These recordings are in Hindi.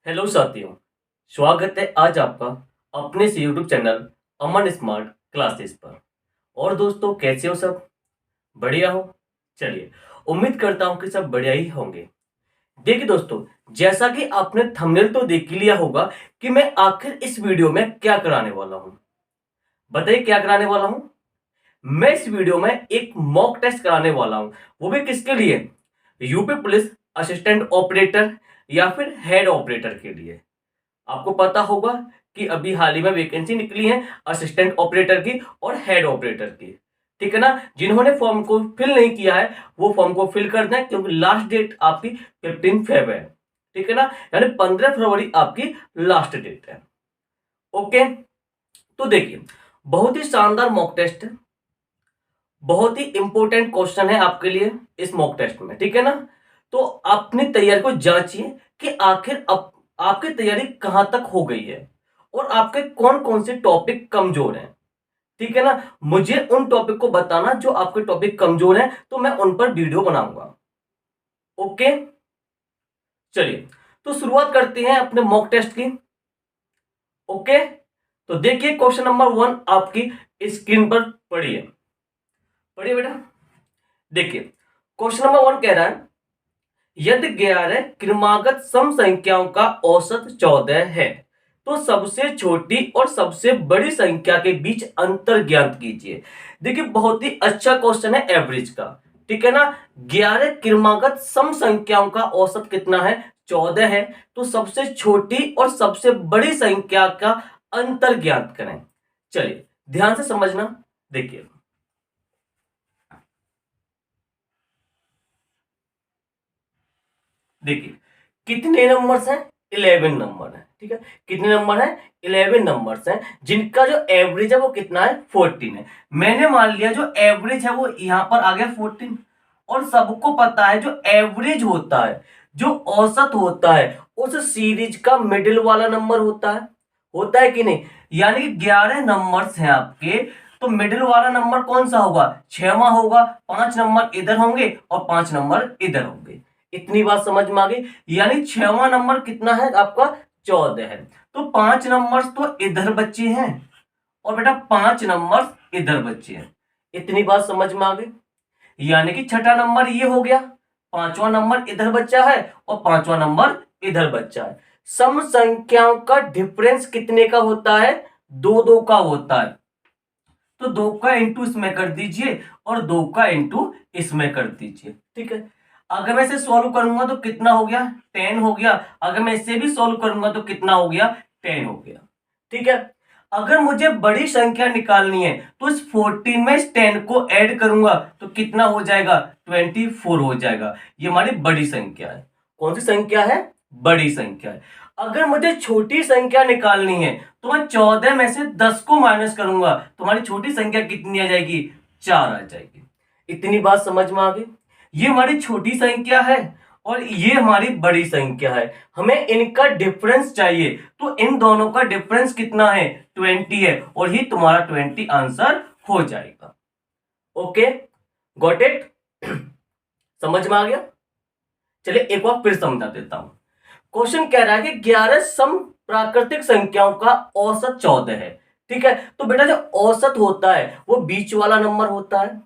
हेलो साथियों, स्वागत है आज आपका अपने से यूट्यूब चैनल अमन स्मार्ट क्लासेस पर। और दोस्तों, कैसे हो सब? बढ़िया हो? चलिए, उम्मीद करता हूं कि सब बढ़िया ही होंगे। देखिए दोस्तों, जैसा कि आपने थंबनेल तो देख ही लिया होगा कि मैं आखिर इस वीडियो में क्या कराने वाला हूं। बताइए क्या कराने वाला हूं। मैं इस वीडियो में एक मॉक टेस्ट कराने वाला हूं। वो भी किसके लिए? यूपी पुलिस असिस्टेंट ऑपरेटर या फिर हेड ऑपरेटर के लिए। आपको पता होगा कि अभी हाल ही में वैकेंसी निकली है असिस्टेंट ऑपरेटर की और हेड ऑपरेटर की। ठीक है ना? जिन्होंने फॉर्म को फिल नहीं किया है वो फॉर्म को फिल कर दें, क्योंकि लास्ट डेट आपकी 15 फेब है। ठीक है ना? यानी 15 फरवरी आपकी लास्ट डेट है। ओके, तो देखिए, बहुत ही शानदार मॉक टेस्ट है। बहुत ही इंपॉर्टेंट क्वेश्चन है आपके लिए इस मॉक टेस्ट में। ठीक है ना? तो अपनी तैयारी को जांचिए कि आखिर आपकी तैयारी कहां तक हो गई है और आपके कौन कौन से टॉपिक कमजोर हैं। ठीक है ना? मुझे उन टॉपिक को बताना जो आपके टॉपिक कमजोर हैं, तो मैं उन पर वीडियो बनाऊंगा। ओके, चलिए, तो शुरुआत करते हैं अपने मॉक टेस्ट की। ओके, तो देखिए क्वेश्चन नंबर 1 आपकी स्क्रीन पर पढ़िए। पढ़िए बेटा। देखिए, क्वेश्चन नंबर 1 कह रहा है, यदि 11 क्रमागत सम संख्याओं का औसत 14 है तो सबसे छोटी और सबसे बड़ी संख्या के बीच अंतर ज्ञात कीजिए। देखिए, बहुत ही अच्छा क्वेश्चन है एवरेज का। ठीक है ना? 11 क्रमागत सम संख्याओं का औसत कितना है? 14 है। तो सबसे छोटी और सबसे बड़ी संख्या का अंतर ज्ञात करें। चलिए ध्यान से समझना। देखिए, देखिए कितने नंबर्स हैं? 11 नंबर है। ठीक है, कितने नंबर हैं? 11 नंबर्स हैं, जिनका जो एवरेज है वो कितना है? 14 है। मैंने मान लिया जो एवरेज है वो यहां पर आ गया 14। और सबको पता है जो एवरेज होता है, जो औसत होता है, उस सीरीज का मिडिल वाला नंबर होता है कि नहीं? यानी कि 11 नंबर्स हैं आपके, तो मिडिल वाला नंबर कौन सा होगा? 6वां होगा। 5 नंबर इधर होंगे और 5 नंबर इधर होंगे। इतनी बात समझ में आ गई? यानी 6वां नंबर कितना है आपका? 14 है। तो 5 नंबर्स तो इधर बचे हैं और बेटा 5 नंबर्स इधर बचे हैं। इतनी बात समझ में आ गई? यानी कि छठा नंबर ये हो गया, 5वां नंबर इधर बचा है और 5वां नंबर इधर बचा है। सम संख्याओं का डिफरेंस कितने का होता है? दो दो का होता है। तो 2 का इंटू इसमें कर दीजिए और 2 का इंटू इसमें कर दीजिए। ठीक है, अगर मैं इसे सॉल्व करूंगा तो कितना हो गया? 10 हो गया। अगर मैं इसे भी सॉल्व करूंगा तो कितना हो गया? 10 हो गया। ठीक है, अगर मुझे बड़ी संख्या निकालनी है तो इस 14 में इस 10 को ऐड करूंगा तो कितना हो जाएगा? 24 हो जाएगा। ये हमारी बड़ी संख्या है। कौन सी संख्या है? बड़ी संख्या है। अगर मुझे छोटी संख्या निकालनी है तो मैं 14 में से 10 को माइनस करूंगा, तुम्हारी छोटी संख्या कितनी आ जाएगी? 4 आ जाएगी। इतनी बात समझ में आ गई? ये हमारी छोटी संख्या है और ये हमारी बड़ी संख्या है। हमें इनका डिफरेंस चाहिए, तो इन दोनों का डिफरेंस कितना है? 20 है। और ये तुम्हारा 20 आंसर हो जाएगा। Okay, got it? समझ में आ गया? चलिए एक बार फिर समझा देता हूं। क्वेश्चन कह रहा है कि 11 सम प्राकृतिक संख्याओं का औसत 14 है। ठीक है, तो बेटा जो औसत होता है वो बीच वाला नंबर होता है।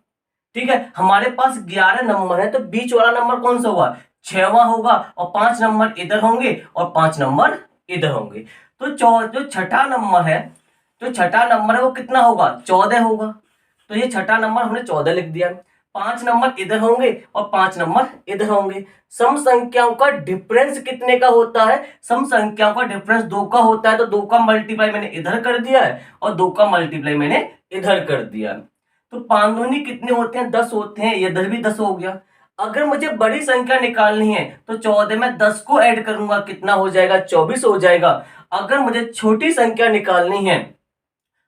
ठीक है, हमारे पास 11 नंबर है तो बीच वाला नंबर कौन सा होगा? 6वां होगा। और 5 नंबर इधर होंगे और 5 नंबर इधर होंगे। तो जो छठा नंबर है, जो छठा नंबर है वो कितना होगा? 14 होगा। तो ये छठा नंबर हमने 14 लिख दिया। 5 नंबर इधर होंगे और 5 नंबर इधर होंगे। सम संख्याओं का डिफरेंस कितने का होता है? सम संख्याओं का डिफरेंस 2 का होता है। तो 2 का मल्टीप्लाई मैंने इधर कर दिया है और 2 का मल्टीप्लाई मैंने इधर कर दिया। तो 5 दूनी कितने होते हैं? 10 होते हैं। इधर भी 10 हो गया। अगर मुझे बड़ी संख्या निकालनी है तो 14 में 10 को ऐड करूंगा, कितना हो जाएगा? 24 हो जाएगा। अगर मुझे छोटी संख्या निकालनी है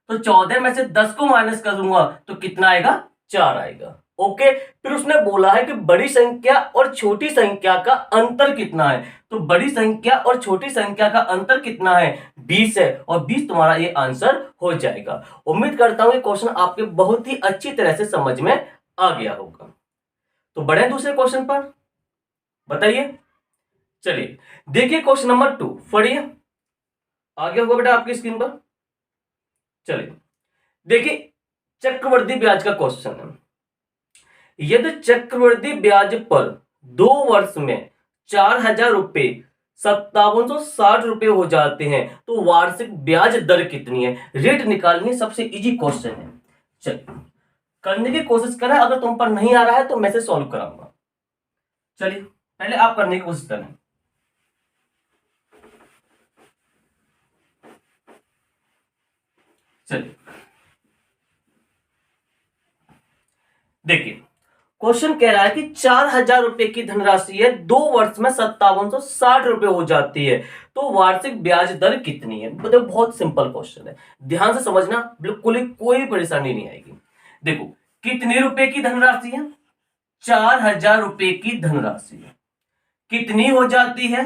तो 14 में से 10 को माइनस करूंगा तो कितना आएगा? 4 आएगा। ओके, फिर उसने बोला है कि बड़ी संख्या और छोटी संख्या का अंतर कितना है। तो बड़ी संख्या और छोटी संख्या का अंतर कितना है? 20 है। और 20 तुम्हारा ये आंसर हो जाएगा। उम्मीद करता हूं ये क्वेश्चन आपके बहुत ही अच्छी तरह से समझ में आ गया होगा। तो बढ़े दूसरे क्वेश्चन पर। बताइए, चलिए देखिए क्वेश्चन नंबर 2 पढ़िए, आ गया होगा बेटा आपकी स्क्रीन पर। चलिए देखिए चक्रवृद्धि ब्याज का क्वेश्चन है। यदि चक्रवृद्धि ब्याज पर 2 वर्ष में 4,000 रुपए 5760 हो जाते हैं तो वार्षिक ब्याज दर कितनी है? रेट निकालनी है, सबसे इजी क्वेश्चन है। चलिए करने की कोशिश करें, अगर तुम पर नहीं आ रहा है तो मैं से सॉल्व कराऊंगा। चलिए पहले आप करने की कोशिश करें। चलिए देखिए क्वेश्चन कह रहा है कि 4,000 रुपए की धनराशि है, 2 वर्ष में 5760 हो जाती है तो वार्षिक ब्याज दर कितनी है? तो बहुत सिंपल क्वेश्चन है, ध्यान से समझना, बिल्कुल ही कोई परेशानी नहीं आएगी। देखो कितने रुपए की धनराशि है? 4,000 रुपए की धनराशि है, कितनी हो जाती है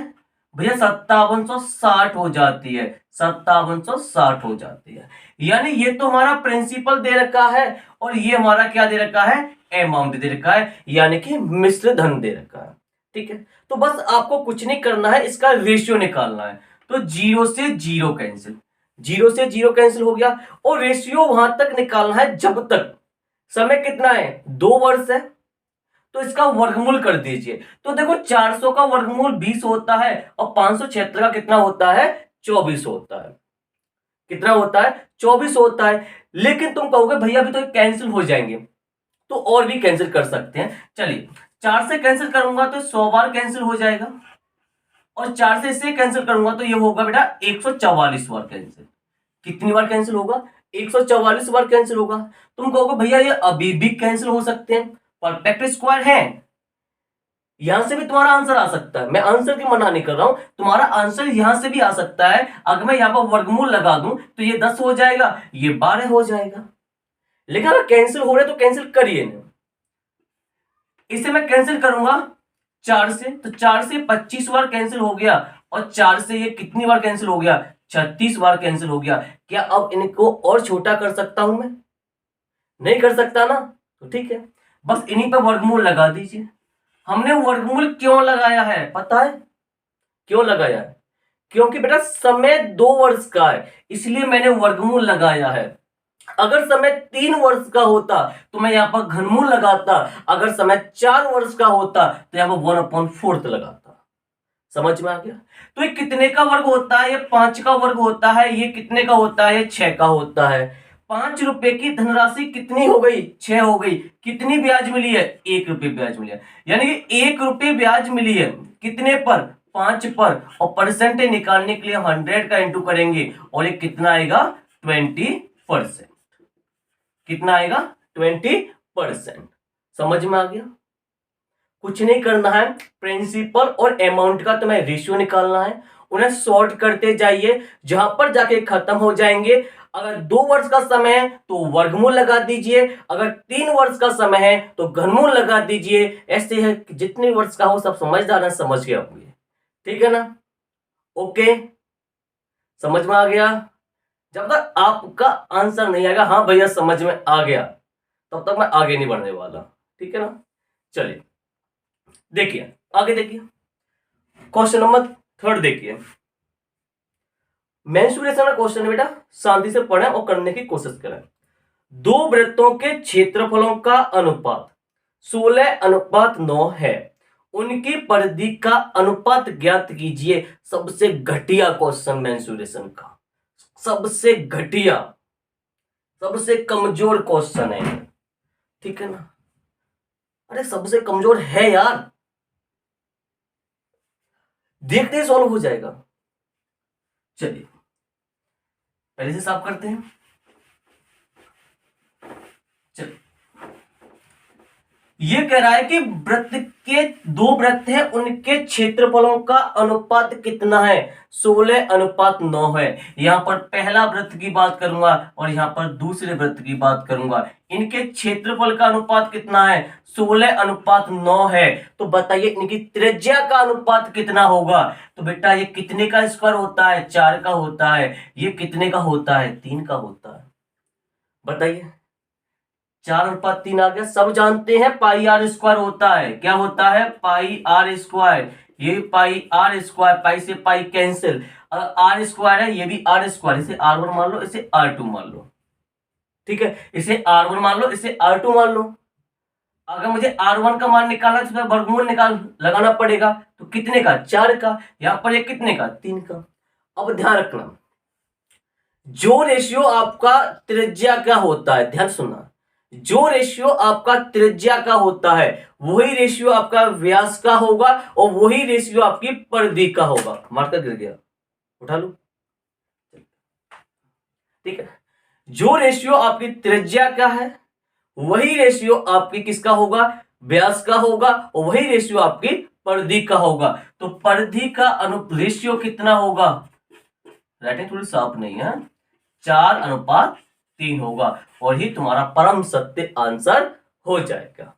भैया? 5760 हो जाती है, 5760 हो जाती है। यानी ये तो हमारा प्रिंसिपल दे रखा है और ये हमारा क्या दे रखा है? अमाउंट दे रखा है, यानी कि मिश्र धन दे रखा है। ठीक है, तो बस आपको कुछ नहीं करना है, इसका रेशियो निकालना है। तो 0 से 0 कैंसिल, 0 से 0 कैंसिल हो गया, और रेशियो वहां तक निकालना है जब तक समय कितना है? 2 वर्ष है, तो इसका वर्गमूल कर दीजिए। तो देखो 400 का वर्गमूल 20 होता है और 576 का कितना होता है? 24 होता है। कितना होता है? 24 होता है। लेकिन तुम कहोगे भैया अभी तो कैंसिल हो जाएंगे, तो और भी कैंसिल कर सकते हैं। चलिए 4 से कैंसिल करूंगा तो 100 बार कैंसिल हो जाएगा, और 4 से इससे कैंसिल करूंगा तो ये होगा बेटा 144 बार कैंसिल। कितनी बार कैंसिल होगा? 144 बार कैंसिल होगा। तुम कहोगे भैया ये अभी भी कैंसिल हो सकते हैं, परफेक्ट स्क्वायर है, यहां से भी तुम्हारा आंसर आ सकता है। मैं आंसर की मना नहीं कर रहा हूं, तुम्हारा आंसर यहां से भी आ सकता है। अगर मैं यहां पर वर्गमूल लगा दूं तो ये 10 हो जाएगा, ये 12 हो जाएगा। लेकिन अगर कैंसिल हो रहे तो कैंसिल करिए ना। इसे मैं कैंसिल करूंगा 4 से, तो 4 से 25 बार कैंसिल हो गया, और 4 से ये कितनी बार कैंसिल हो गया? 36 बार कैंसिल हो गया। क्या अब इनको और छोटा कर सकता हूं मैं? नहीं कर सकता ना, तो ठीक है, बस इन्हीं पर वर्गमूल लगा दीजिए। हमने वर्गमूल क्यों लगाया है पता है? क्यों लगाया है? क्योंकि बेटा समय 2 वर्ष का है, इसलिए मैंने वर्गमूल लगाया है। अगर समय 3 वर्ष का होता तो मैं यहां पर घनमूल लगाता, अगर समय 4 वर्ष का होता तो यहां पर 1/4 लगाता। समझ में आ गया? तो ये कितने का वर्ग होता है? ये 5 का वर्ग होता है। ये कितने का होता है? ये 6 का होता है। 5 रुपए की धनराशि कितनी हो गई? 6 हो गई। कितनी ब्याज मिली है? 1 रुपये ब्याज मिली है, यानी कि 1 रुपये ब्याज मिली है। कितने पर? 5 पर। और परसेंटेज निकालने के लिए 100 का इंटू करेंगे, और ये कितना आएगा? 20%। कितना आएगा? 20%। समझ में आ गया? कुछ नहीं करना है, प्रिंसिपल और अमाउंट का तुम्हें रेशियो निकालना है, उन्हें सॉर्ट करते जाइए, जहां पर जाके खत्म हो जाएंगे। अगर 2 वर्ष का समय है तो वर्गमूल लगा दीजिए, अगर 3 वर्ष का समय है तो घनमूल लगा दीजिए। ऐसे है कि जितने वर्ष का हो सब समझदार है, समझ गया होंगे। ठीक है ना? ओके, समझ में आ गया? जब तक आपका आंसर नहीं आएगा हाँ भैया समझ में आ गया, तब तक मैं आगे नहीं बढ़ने वाला। ठीक है ना? चलिए देखिए आगे, देखिए क्वेश्चन नंबर 3 देखिए। मेंसुरेशन का क्वेश्चन है बेटा, शांति से पढ़ें और करने की कोशिश करें। 2 वृत्तों के क्षेत्रफलों का अनुपात 16:9 है, उनकी परिधि का अनुपात ज्ञात कीजिए। सबसे घटिया क्वेश्चन मेंसुरेशन का, सबसे घटिया, सबसे कमजोर क्वेश्चन है। ठीक है ना? अरे सबसे कमजोर है यार, देखते ही सॉल्व हो जाएगा। चलिए पहले से साफ करते हैं। चलिए ये कह रहा है कि वृत्त के 2 वृत्त हैं, उनके क्षेत्रफलों का अनुपात कितना है? 16:9 है। यहां पर पहला वृत्त की बात करूंगा और यहां पर दूसरे वृत्त की बात करूंगा। इनके क्षेत्रफल का अनुपात कितना है? 16:9 है। तो बताइए इनकी त्रिज्या का अनुपात कितना होगा? तो बेटा ये कितने का स्क्वायर होता है? 4 का होता है। ये कितने का होता है? 3 का होता है। बताइए, 4/3 आ गया। सब जानते हैं पाई आर स्क्वायर होता है। क्या होता है? पाई आर स्क्वायर। ये पाई आर स्क्वायर, पाई से पाई कैंसिल, अगर आर स्क्वायर है ये भी आर स्क्वायर, इसे R1 मान लो, इसे R2 मान लो, ठीक है, इसे R1 मान लो, इसे R2 मान लो। अगर मुझे R1 का मान निकालना है तो वर्गमूल लगाना पड़ेगा, तो कितने का, 4 का, यहां पर ये कितने का, 3 का। अब ध्यान रखना, जो रेशियो आपका त्रिज्या का होता है, ध्यान सुनना, जो रेशियो आपका त्रिज्या का होता है वही रेशियो आपका व्यास का होगा और वही रेशियो आपकी परिधि का होगा। मार्कर गिर गया, उठा लो, ठीक है। जो रेशियो आपकी त्रिज्या का है वही रेशियो आपकी किसका होगा, व्यास का होगा, और वही रेशियो आपकी परिधि का होगा। तो परिधि का रेशियो कितना होगा, राइटिंग थोड़ी साफ नहीं है, 4:3 होगा, और ही तुम्हारा परम सत्य आंसर हो जाएगा।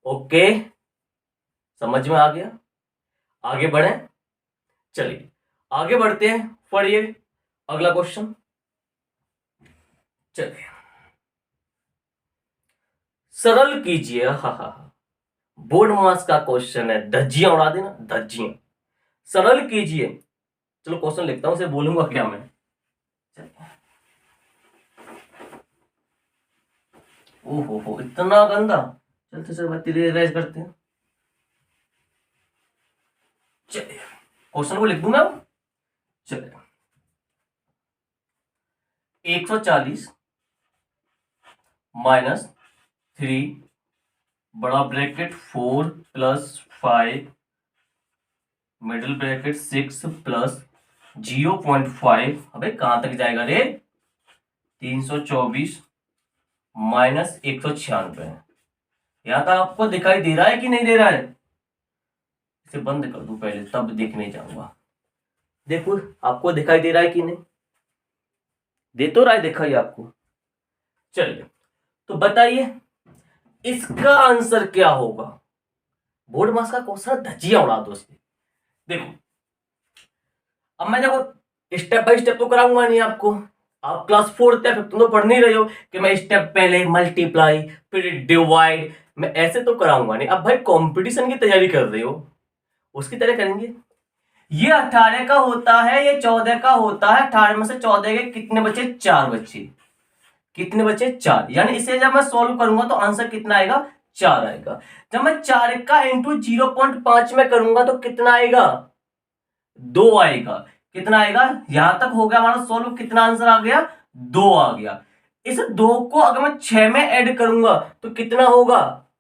ओके, समझ में आ गया। आगे बढ़े, चलिए आगे बढ़ते हैं, पढ़िए अगला क्वेश्चन। चलिए सरल कीजिए, बोर्ड मास का क्वेश्चन है, धज्जियां उड़ा देना, धज्जियां। सरल कीजिए, चलो क्वेश्चन लिखता हूं, उसे बोलूंगा क्या मैं। ओहो इतना गंदा, चलते चल भाई तेरे रेज करते हैं। चलिए क्वेश्चन को लिख दूंगा, चलिए 140 माइनस 3 बड़ा bracket 4 plus 5 middle bracket 6 plus 0.5, अबे कहां तक जाएगा रे, 324 माइनस 196। यहां तक आपको दिखाई दे रहा है कि नहीं दे रहा है, इसे बंद कर दूं पहले तब देखने जाऊंगा। देखो आपको दिखाई दे रहा है कि नहीं, दे तो रहा है, दिखाई आपको। चलिए तो बताइए इसका आंसर क्या होगा। बोर्ड मास का क्वेश्चन धज्जियां उड़ा दो इसकी। देखो अब मैं देखो स्टेप बाय स्टेप तो कराऊंगा नहीं आपको, आप क्लास 4 तक तुम तो पढ़ नहीं रहे हो कि मैं स्टेप पहले मल्टीप्लाई फिर डिवाइड, मैं ऐसे तो कराऊंगा नहीं। अब भाई कंपटीशन की तैयारी कर रहे हो उसकी तरह करेंगे। ये 18 का होता है, ये 14 का होता है, 18 में से 14 के कितने बचे, 4 बचे, कितने बचे, 4, यानी इसे जब मैं सॉल्व करूंगा तो आंसर कितना आएगा, 4 आएगा। जब मैं 4 का इंटू 0.5 में करूंगा तो कितना आएगा, 2 आएगा। कितना आएगा, यहां तक हो गया हमारा सॉल्व, कितना आंसर आ गया, 2 आ गया। इस 2 को अगर मैं 6 में ऐड करूंगा तो कितना होगा,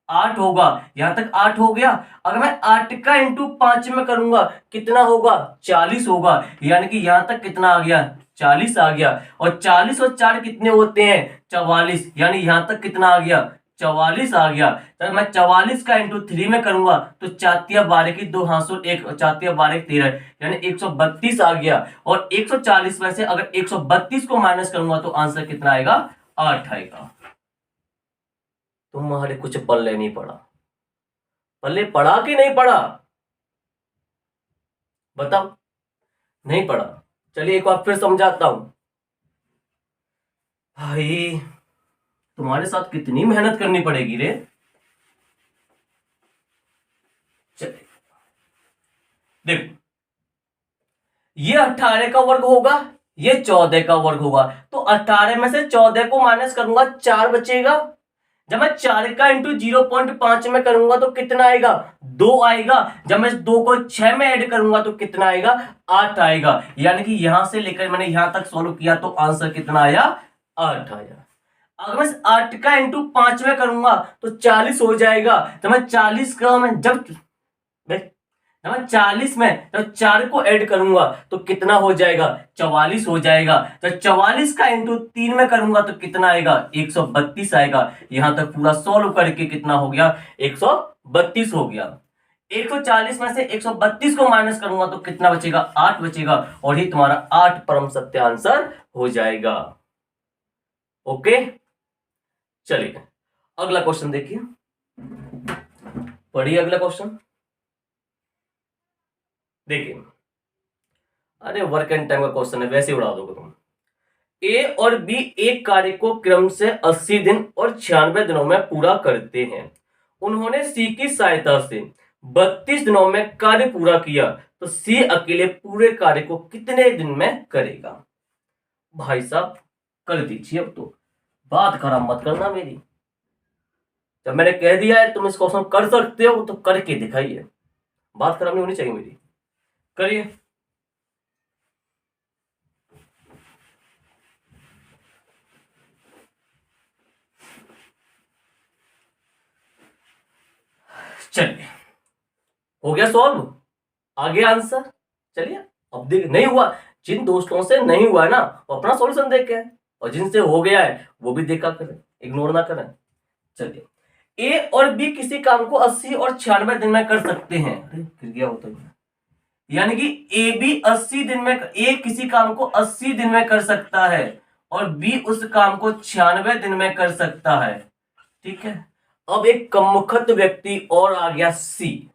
8 होगा, यहां तक 8 हो गया। अगर मैं 8 का इंटू 5 में करूंगा कितना होगा, 40 होगा, यानी कि यहां तक कितना आ गया, 40 आ गया। और 40 और 4 कितने होते हैं, 44, यानी यहां तक कितना आ गया, 44 आ गया। तो मैं 44 का इंटू 3 में करूंगा तो 4×12 की 2 हाथों 1, 4×12 13, यानी 132 आ गया। और 140 में से अगर 132 को माइनस करूंगा तो आंसर कितना आएगा, 8 आएगा। तुम्हारे कुछ पल्ले नहीं पड़ा, पल्ले पड़ा कि नहीं पड़ा, बताओ, नहीं पड़ा। चलिए एक बार फिर समझाता हूं। भाई तुम्हारे साथ कितनी मेहनत करनी पड़ेगी रे। चलिए देखो ये 18 का वर्ग होगा, ये 14 का वर्ग होगा, तो 18 में से 14 को माइनस करूंगा 4 बचेगा। जब मैं 4 का इंटू 0.5 में करूंगा तो कितना आएगा, 2 आएगा। जब मैं 2 को 6 में ऐड करूंगा तो कितना आएगा, 8 आएगा। यानी कि यहां से लेकर मैंने यहां तक सॉल्व किया तो आंसर कितना आया, 8 आया। अगर मैं 8 का इंटू 5 में करूंगा तो 40 हो जाएगा। जब मैं 40 का मैं जब मैं 40 में जब 4 को ऐड करूंगा तो कितना हो जाएगा, 44 हो जाएगा। जब 44 का इंटू 3 में करूंगा तो कितना आएगा, 132 आएगा। यहां तक पूरा सॉल्व करके कितना हो गया, 132 हो गया। 140 में से 132 को माइनस करूंगा तो कितना बचेगा, 8 बचेगा, और ही तुम्हारा 8 परम सत्य आंसर हो जाएगा। ओके चलिए अगला क्वेश्चन देखिए, पढ़िए अगला क्वेश्चन देखिए। अरे वर्क एंड टाइम का क्वेश्चन है, वैसे उड़ा दोगे तुम। ए और बी एक कार्य को क्रम से 80 दिन और 96 दिनों में पूरा करते हैं। उन्होंने सी की सहायता से 32 दिनों में कार्य पूरा किया तो सी अकेले पूरे कार्य को कितने दिन में करेगा? भाई साहब कर दीजिए, अब तो बात खराब मत करना मेरी। जब मैंने कह दिया है तुम इस क्वेश्चन कर सकते हो तो करके दिखाइए, बात खराब नहीं होनी चाहिए मेरी। करिए। चलिए हो गया सॉल्व, आ गया आंसर। चलिए अब देख, नहीं हुआ, जिन दोस्तों से नहीं हुआ है ना वो अपना सॉल्यूशन देख के आए, और जिनसे हो गया है वो भी देखा करें, इग्नोर ना करें। चलिए, ए और बी किसी काम को 80 और 96 दिन में कर सकते हैं। अरे गिर गया होता है, यानी कि ए बी 80 दिन में, ए किसी काम को 80 दिन में कर सकता है और बी उस काम को 96 दिन में कर सकता है। ठीक है, अब एक कमबख्त व्यक्ति और आ गया सी,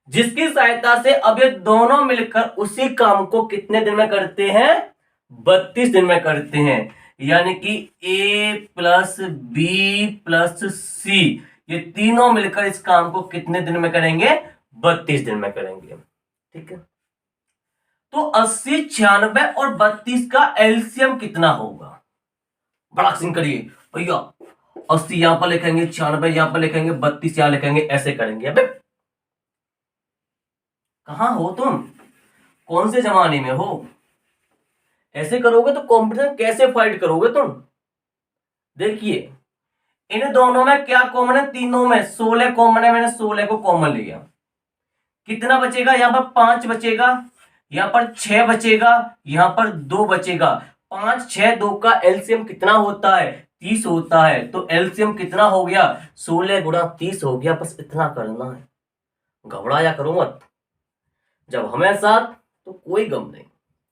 जिसकी सहायता से अब ये दोनों मिलकर उसी काम को कितने दिन में करते हैं? 32 दिन में करते हैं। यानी कि ए प्लस बी प्लस सी, ये तीनों मिलकर इस काम को कितने दिन में करेंगे? 32 दिन में करेंगे। ठीक है, तो 80, 96 और 32 का एलसीएम कितना होगा? बड़ा सिंह करिए भैया, 80 यहां पर लिखेंगे, 96 यहां पर लिखेंगे, 32 यहां लिखेंगे, ऐसे करेंगे। अबे कहां हो तुम, कौन से जमाने में हो? ऐसे करोगे तो कॉम्पिटिशन कैसे फाइट करोगे तुम? देखिए, इन दोनों में क्या कॉमन है? तीनों में 16 कॉमन है, मैंने 16 को कॉमन लिया। कितना बचेगा? यहां पर 5 बचेगा, यहां पर 6 बचेगा, यहां पर 2 बचेगा। 5, 6, 2 का एलसीएम कितना होता है? 30 होता है। तो एलसीएम कितना हो गया? 16 गुणा 30 हो गया। बस इतना करना है, घबराया करो मत, जब हमें साथ तो कोई गम नहीं।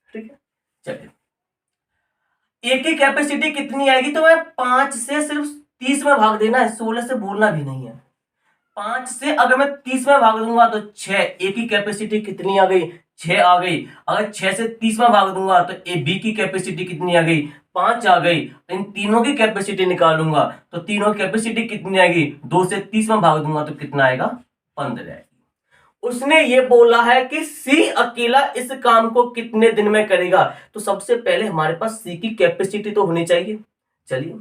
ठीक है, चलिए, ए की कैपेसिटी कितनी आएगी? तो मैं 5 से सिर्फ 30 में भाग देना है, 16 से बोलना भी नहीं है। 5 से अगर मैं 30 में भाग दूंगा तो 6, ए की कैपेसिटी कितनी आ गई? 6 आ गई। अगर 6 से 30 में भाग दूंगा तो ए बी की कैपेसिटी कितनी आ गई? 5 आ गई। इन तीनों की कैपेसिटी निकालूंगा तो तीनों की कैपेसिटी कितनी आएगी? 2 से 30 में भाग दूंगा तो कितना आएगा? 15 आएगी। उसने ये बोला है कि सी अकेला इस काम को कितने दिन में करेगा। तो सबसे पहले हमारे पास सी की कैपेसिटी तो होनी चाहिए। चलिए,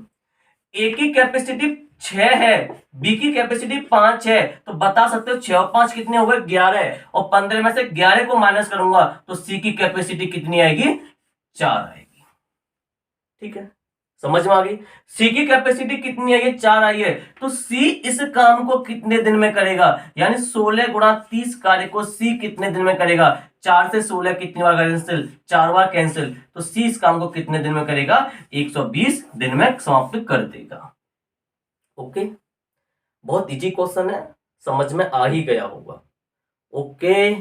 ए की कैपेसिटी 6 है, बी की कैपेसिटी 5 है, तो बता सकते हो 6 और 5 कितने हो गए? 11, और 15 में से 11 को माइनस करूंगा तो सी की कैपेसिटी कितनी आएगी? 4 आएगी। ठीक है, समझ में आ गई? सी की कैपेसिटी कितनी है? ये 4 आई है। तो सी इस काम को कितने दिन में करेगा? यानी 16 गुणा 30 कार्य को सी कितने दिन में करेगा? 4 से 16 कितनी बार कैंसिल? 4 बार कैंसिल। तो सी इस काम को कितने दिन में करेगा? 120 दिन में समाप्त कर देगा। ओके, बहुत इजी क्वेश्चन है, समझ में आ ही गया होगा। ओके,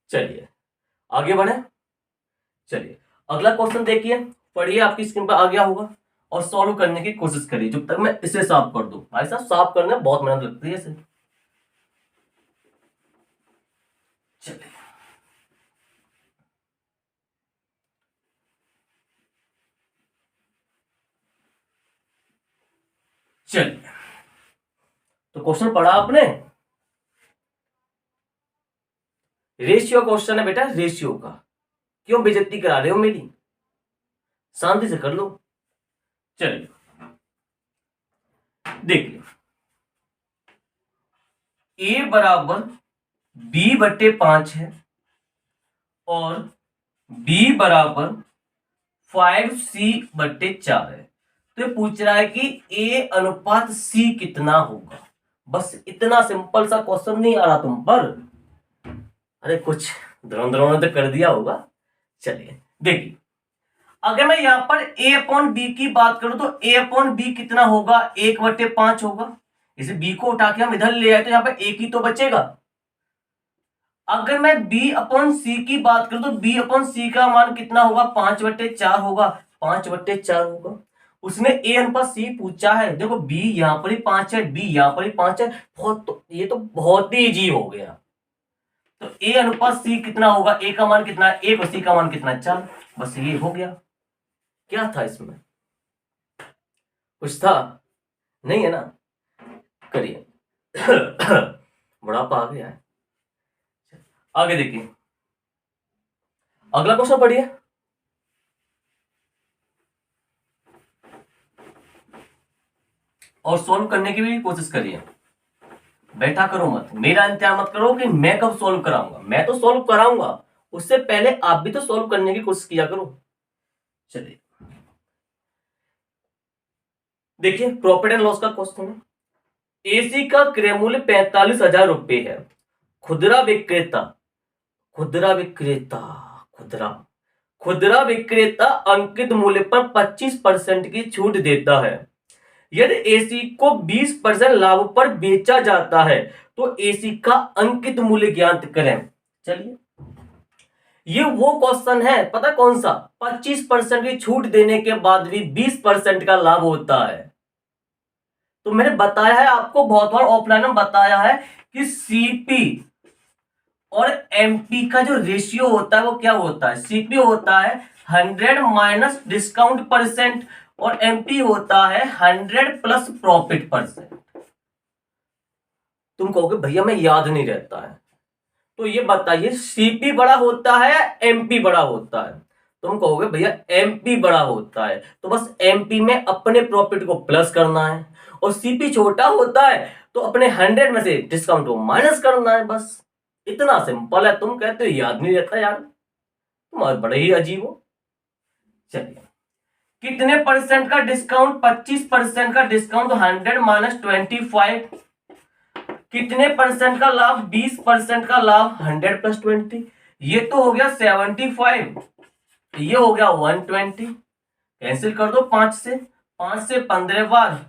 चलिए आगे बढ़े। चलिए अगला क्वेश्चन देखिए, पढ़िए, आपकी स्क्रीन पर आ गया होगा और सॉल्व करने की कोशिश करिए जब तक मैं इसे साफ कर दूं। भाई साहब साफ करने में बहुत मेहनत लगती है इसे। चलिए, चलिए तो क्वेश्चन पढ़ा आपने? रेशियो क्वेश्चन है बेटा, रेशियो का। क्यों बेइज्जती करा रहे हो मेरी? शांति से कर लो। चलिए देखिए, ए बराबर बी बटे 5 है और बी बराबर 5c बटे 4 है। तो ये पूछ रहा है कि ए अनुपात सी कितना होगा। बस इतना सिंपल सा क्वेश्चन नहीं आ रहा तुम पर? अरे कुछ द्रोण ने तो कर दिया होगा। चलिए देखिए, अगर मैं यहां पर ए अपॉन बी की बात करूं तो ए अपॉन बी कितना होगा? 1/5 होगा। इसे बी को उठा के हम इधर ले आए तो यहां पर एक ही तो बचेगा। अगर मैं बी अपॉन सी की बात करूं तो बी अपॉन सी का मान कितना होगा? 5/4 होगा। 5/4 होगा। उसने ए अनुपात सी पूछा है, देखो बी यहां पर ही 5 है, बी यहां पर ही 5 है, बहुत तो ये तो बहुत ही इजी हो गया। तो ए अनुपात सी कितना होगा? ए का मान कितना है? 1 और सी का मान कितना है? 4। बस ये हो गया। क्या था इसमें? कुछ था नहीं है ना? करिए बुढ़ापा आ गया है। आगे देखिए, अगला क्वेश्चन पढ़िए। और सॉल्व करने की भी कोशिश करिए, बैठा करो मत, मेरा इंतजार मत करो कि मैं कब सॉल्व कराऊंगा, मैं तो सॉल्व कराऊंगा, उससे पहले आप भी तो सॉल्व करने की कोशिश किया करो। चलिए देखिए, प्रॉफिट एंड लॉस का क्वेश्चन है। एसी का क्रय मूल्य 45,000 रुपए है। खुदरा विक्रेता खुदरा विक्रेता खुदरा खुदरा विक्रेता अंकित मूल्य पर 25% की छूट देता है। यदि एसी को 20% लाभ पर बेचा जाता है तो एसी का अंकित मूल्य ज्ञात करें। चलिए, ये वो क्वेश्चन है, पता कौन सा, 25% की छूट देने के बाद भी 20% का लाभ होता है। तो मैंने बताया है आपको, बहुत बार ऑफलाइन में बताया है कि सीपी और एमपी का जो रेशियो होता है वो क्या होता है। सीपी होता है 100 माइनस डिस्काउंट परसेंट और एमपी होता है 100 प्लस प्रॉफिट परसेंट। तुम कहोगे भैया मैं याद नहीं रहता है, तो ये बताइए सीपी बड़ा होता है या एमपी बड़ा होता है। तुम कहोगे भैया एमपी बड़ा होता है, तो बस एमपी में अपने प्रॉफिट को प्लस करना है, और सीपी छोटा होता है तो अपने 100 में से डिस्काउंट को माइनस करना है, बस इतना सिंपल है। तुम कहते हो याद नहीं रहता यार, तुम बड़े ही अजीब हो। चलिए, कितने परसेंट का डिस्काउंट, 25% का डिस्काउंट, 100 माइनस 25, कितने परसेंट का लाभ, 20% का लाभ, 100 प्लस 20, ये तो हो गया 75, ये हो गया 120, कैंसिल कर दो 5 से 15 बार,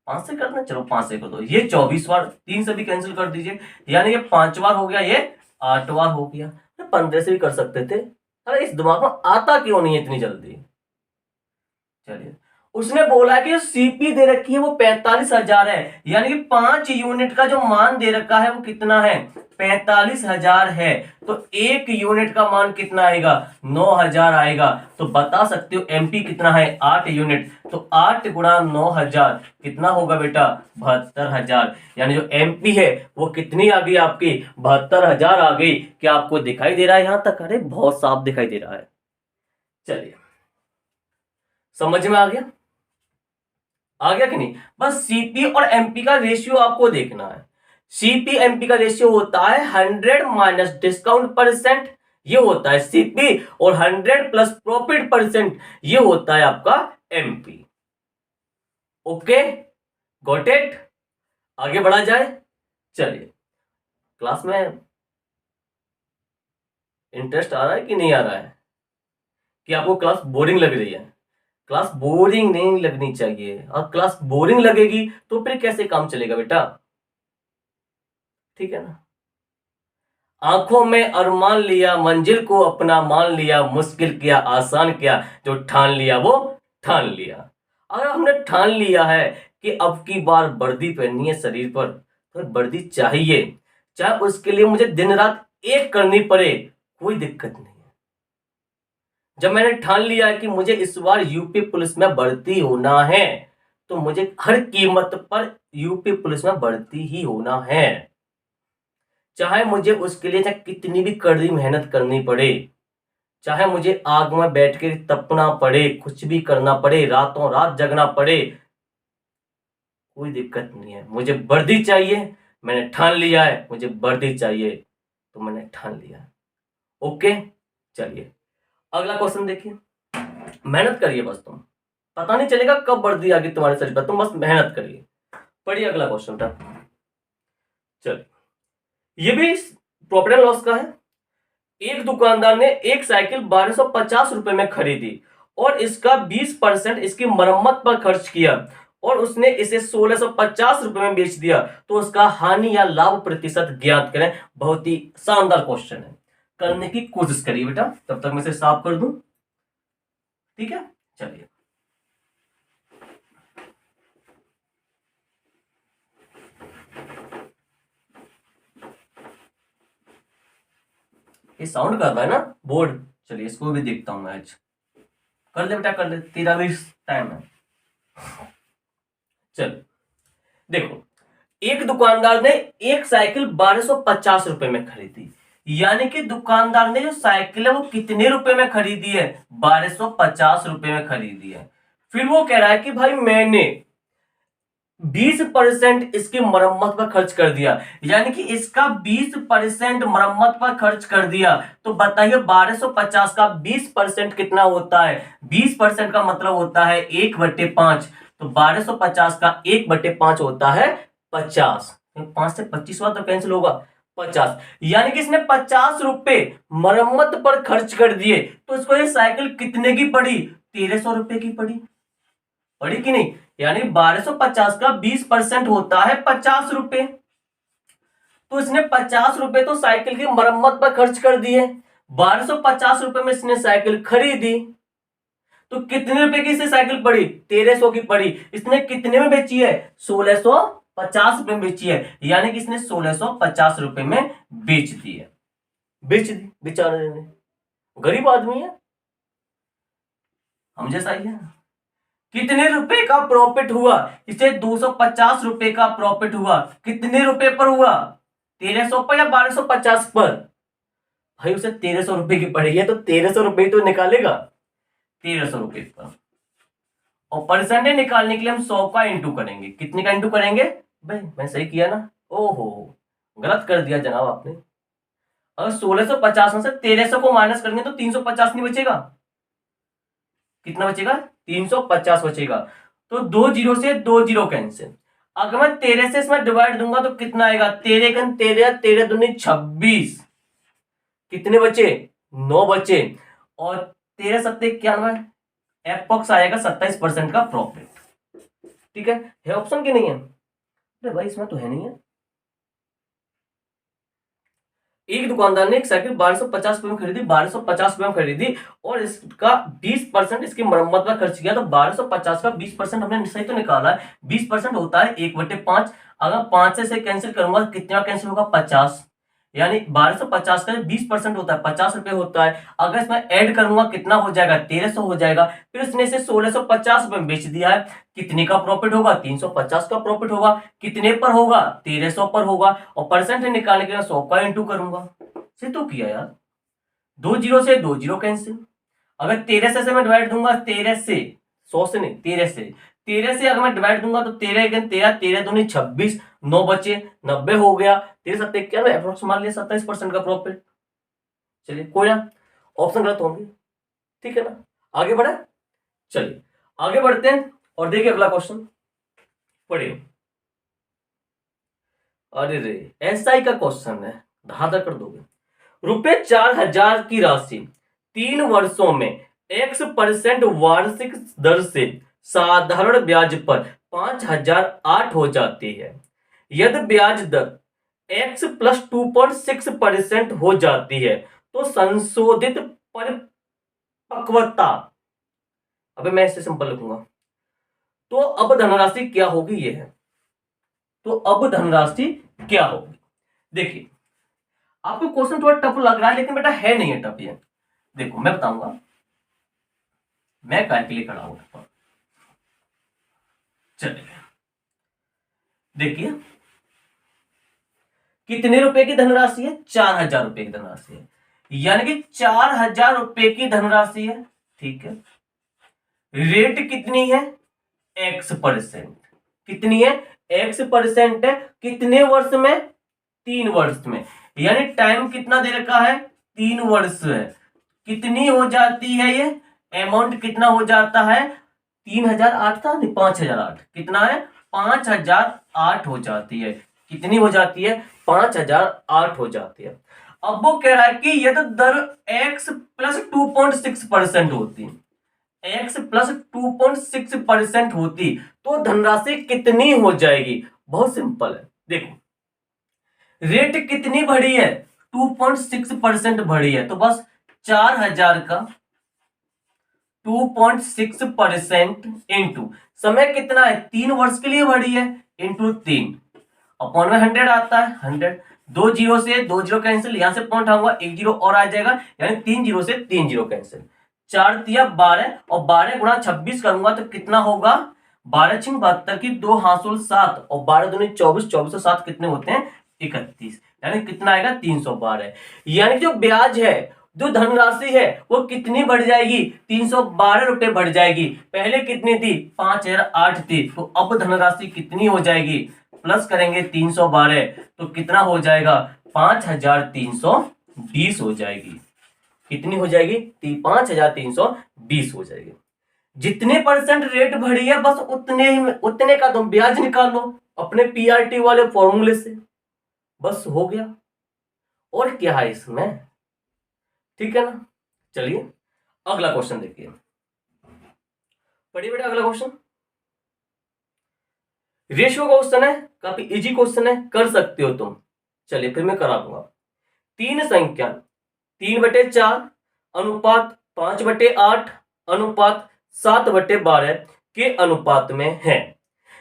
5 से करना, चलो 5 से कर दो, ये 24 बार, 3 से भी कैंसिल कर दीजिए, यानी ये 5 बार हो गया, ये 8 बार हो गया। 15 से भी कर सकते थे, अरे इस दिमाग में आता क्यों नहीं है इतनी जल्दी। चलिए, उसने बोला कि सीपी दे रखी है वो 45,000 है, यानी कि 5 यूनिट का जो मान दे रखा है वो कितना है, 45,000 है, तो 1 यूनिट का मान कितना आएगा, 9,000 आएगा। तो बता सकते हो एमपी कितना है, 8 यूनिट, तो 8 गुणा 9,000 कितना होगा बेटा, 72,000। यानी जो एमपी है वो कितनी आ गई आपकी, 72,000 आ गई। क्या आपको दिखाई दे रहा है यहां तक, अरे बहुत साफ दिखाई दे रहा है। चलिए, समझ में आ गया कि नहीं। बस सीपी और एमपी का रेशियो आपको देखना है। सीपी एमपी का रेशियो होता है 100 माइनस डिस्काउंट परसेंट, ये होता है सीपी, और 100 प्लस प्रॉफिट परसेंट, ये होता है आपका एमपी। Okay, got it. आगे बढ़ा जाए। चलिए, क्लास में इंटरेस्ट आ रहा है कि नहीं आ रहा है, कि आपको क्लास बोरिंग लग रही है। क्लास बोरिंग नहीं लगनी चाहिए, और क्लास बोरिंग लगेगी तो फिर कैसे काम चलेगा बेटा, ठीक है ना। आंखों में अरमान लिया, मंजिल को अपना मान लिया, मुश्किल किया आसान किया, जो ठान लिया वो ठान लिया। अगर हमने ठान लिया है कि अब की बार वर्दी पहननी है शरीर पर, तो वर्दी चाहिए, चाहे उसके लिए मुझे दिन रात एक करनी पड़े, कोई दिक्कत नहीं है। जब मैंने ठान लिया है कि मुझे इस बार यूपी पुलिस में भर्ती होना है, तो मुझे हर कीमत पर यूपी पुलिस में भर्ती ही होना है, चाहे मुझे उसके लिए चाहे कितनी भी कड़ी मेहनत करनी पड़े, चाहे मुझे आग में बैठ के तपना पड़े, कुछ भी करना पड़े, रातों रात जगना पड़े, कोई दिक्कत नहीं है। मुझे वर्दी चाहिए, मैंने ठान लिया है मुझे वर्दी चाहिए, तो मैंने ठान लिया है। ओके, चलिए अगला क्वेश्चन देखिए। मेहनत करिए बस, तुम पता नहीं चलेगा कब वर्दी आ गई तुम्हारे शरीर पर, तुम बस मेहनत करिए। पढ़िए अगला क्वेश्चन था। चलिए, ये भी प्रॉफिट एंड लॉस का है। एक दुकानदार ने एक साइकिल 1250 रुपए में खरीदी और इसका 20% इसकी मरम्मत पर खर्च किया, और उसने इसे 1650 रुपए में बेच दिया, तो उसका हानि या लाभ प्रतिशत ज्ञात करें। बहुत ही शानदार क्वेश्चन है, करने की कोशिश करिए बेटा, तब तक मैं इसे साफ कर दूं, ठीक है। चलिए, ये साउंड कर रहा है ना बोर्ड, चलिए इसको भी देखता हूं मैं आज। कर ले बेटा कर ले, तेरा भी टाइम है। चलो देखो, एक दुकानदार ने एक साइकिल 1250 रुपए में खरीदी, यानी कि दुकानदार ने जो साइकिल है वो कितने रुपए में खरीदी है, 1250 रुपए में खरीदी है। फिर वो कह रहा है कि भाई मैंने 20% इसकी मरम्मत पर खर्च कर दिया, यानी कि इसका 20% मरम्मत पर खर्च कर दिया। तो बताइए 1250 का 20% कितना होता है, 20% का मतलब होता है 1/5। तो 1250 का 1/5 होता है 50। 5 से 25 हुआ तो कैंसिल होगा 50, यानी कि इसने 50 रुपए मरम्मत पर खर्च कर दिए। तो इसको ये साइकिल कितने की पड़ी, 1300 रुपए की पड़ी। पड़ी कि नहीं, यानी 1250 का 20% होता है 50 रुपए। तो इसने 50 रुपए तो साइकिल की मरम्मत पर खर्च कर दिए, 1250 रुपए में इसने साइकिल खरीदी। तो कितने रुपए की इसे साइकिल पड़ी, 1300 की पड़ी। इसने कितने में बेची है, 1650 रुपए में बेची है, यानी कि इसने 1650 रुपए में बेच दी है। बेच दी बेचारे ने, गरीब आदमी है, हम जैसा ही है। कितने रुपए का प्रॉफिट हुआ, इसे 250 रुपए का प्रॉफिट हुआ। कितने रुपए पर हुआ, 1300 पर या 1250 पर। भाई उसे 1300 रुपए की पड़ी है, तो 1300 रुपए तो निकालेगा 1300 रुपए पर। और परसेंटेज निकालने के लिए हम 100 का इंटू करेंगे। कितने का इंटू करेंगे, भाई मैं सही किया ना, ओहो गलत कर दिया जनाब आपने। अगर 1650 में से 1300 को माइनस करेंगे तो 350 नहीं बचेगा, कितना बचेगा, 350 बचेगा। तो 2 जीरो से 2 जीरो कैंसिल। अगर मैं 13 से इसमें डिवाइड दूंगा तो कितना आएगा, 13 13 13 दूनी 26, कितने बचे, 9 बचे। और 13 सत्ते 91, एप्रॉक्स आएगा 27% का प्रॉफिट। ठीक है ऑप्शन की नहीं है, अरे भाई इसमें तो है नहीं है। एक दुकानदार ने एक साइकिल 1250 रुपए में खरीदी, 1250 रुपए में खरीदी, और इसका 20% इसकी मरम्मत पर खर्च किया। तो 1250 का 20% हमने सही तो निकाला है, 20% होता है 1/5। अगर 5 से कैंसिल करूंगा कितना कैंसिल होगा, 50, यानी 1250 का 20% होता है 50 रुपए होता है। अगर इसमें ऐड करूंगा कितना हो जाएगा, 1300 हो जाएगा। फिर इसने इसे 1650 रुपए में बेच दिया है, कितने का प्रॉफिट होगा, 350 का प्रॉफिट होगा। कितने पर होगा, 1300 पर होगा। और परसेंट निकालने के लिए 100 का इंटू करूंगा। से तो किया यार, 2 जीरो से 2 जीरो कैंसिल। अगर 13 से मैं डिवाइड दूंगा, 13 से 100 से नहीं, 13 से अगर मैं डिवाइड दूंगा तो 13 13 13 दूनी 26, 9 बचे, 90 हो गया। 13 सत्ते 91, अप्रोक्स मान लिया 27% का प्रॉफिट। चलिए कोई ना, ऑप्शन गलत होंगे, ठीक है ना। आगे बढ़े, चलिए आगे बढ़ते हैं और देखिए अगला क्वेश्चन पढ़िए। अरे रे एसआई का क्वेश्चन है, धांधा कर दोगे। ₹4000 की राशि 3 वर्षों में X% वार्षिक दर से साधारण ब्याज पर 5008 हो जाती है। यदि ब्याज दर X प्लस 2.6% हो जाती है तो संशोधित परिपक्वता, अबे मैं इससे सिंपल लिखूंगा, तो अब धनराशि क्या होगी, ये है। तो अब धनराशि क्या होगी, देखिए आपको क्वेश्चन थोड़ा टफ लग रहा है, लेकिन बेटा है नहीं है टफ ये। देखो मैं बताऊंगा, मैं कैलकुलेट खड़ा हूं। चलिए देखिए कितने रुपए की धनराशि है, 4000 रुपए की धनराशि है, यानी कि 4000 रुपए की धनराशि है। ठीक है, रेट कितनी है, X%। कितनी है, X% है। कितने वर्ष में, 3 वर्ष में, यानी टाइम कितना दे रखा है, 3 वर्ष है। कितनी हो जाती है ये अमाउंट, कितना हो जाता है, 3008 था नहीं 5008, कितना है 5008 हो जाती है। कितनी हो जाती है, 5008 हो जाती है। अब वो कह रहा है कि यदि दर X प्लस 2.6% होती, X प्लस 2.6% होती तो धनराशि कितनी हो जाएगी। बहुत सिंपल है, देखो रेट कितनी बढ़ी है, 2.6% बढ़ी है, तो बस 4000 का 2.6% इंटू समय कितना है, 3 वर्ष के लिए बढ़ी है, इंटू 3 अपॉन में 100 आता है, 100। 2 जीरो से 2 जीरो कैंसिल, यहां से पॉइंट आऊंगा 1 जीरो और आ जाएगा, यानी 3 जीरो से 3 जीरो कैंसिल। 4 तिया 12 और 12 गुणा 26 करूंगा तो कितना होगा, 12 छिंग 72 की 2 हांसुल 7 और 12 दूनी 24, 24 और 7 कितने होते हैं 31, यानी कितना आएगा 312। यानी जो ब्याज है, जो धनराशि है वो कितनी बढ़ जाएगी 312 रुपए बढ़ जाएगी। पहले कितनी थी 5008 थी, तो अब धनराशि कितनी हो जाएगी, प्लस करेंगे 312 तो कितना हो जाएगा 5320 हो जाएगी। कितनी हो जाएगी 5320 हो जाएगी। जितने परसेंट रेट बढ़ी है बस उतने का तुम ब्याज निकालो अपने पीआरटी वाले फॉर्मूले से, बस हो गया। और क्या है इसमें, ठीक है ना। चलिए अगला क्वेश्चन देखिए, पढ़िए बेटा अगला क्वेश्चन। रेशियो क्वेश्चन है, काफी इजी क्वेश्चन है, कर सकते हो तुम। चलिए फिर मैं करा दूंगा। तीन संख्या 3/4 अनुपात 5/8 अनुपात 7/12 के अनुपात में है।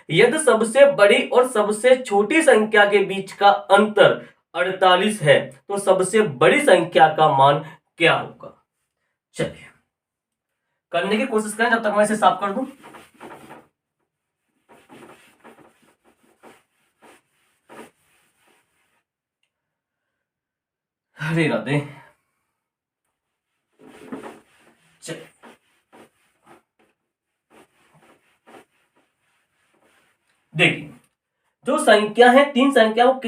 यदि सबसे बड़ी और सबसे छोटी संख्या के बीच का अंतर 48 है तो सबसे बड़ी संख्या का मान क्या होगा। चलिए करने की कोशिश करें जब तक मैं इसे साफ कर दूं। हरे राधे। देखिए जो संख्या है, तीन संख्या वो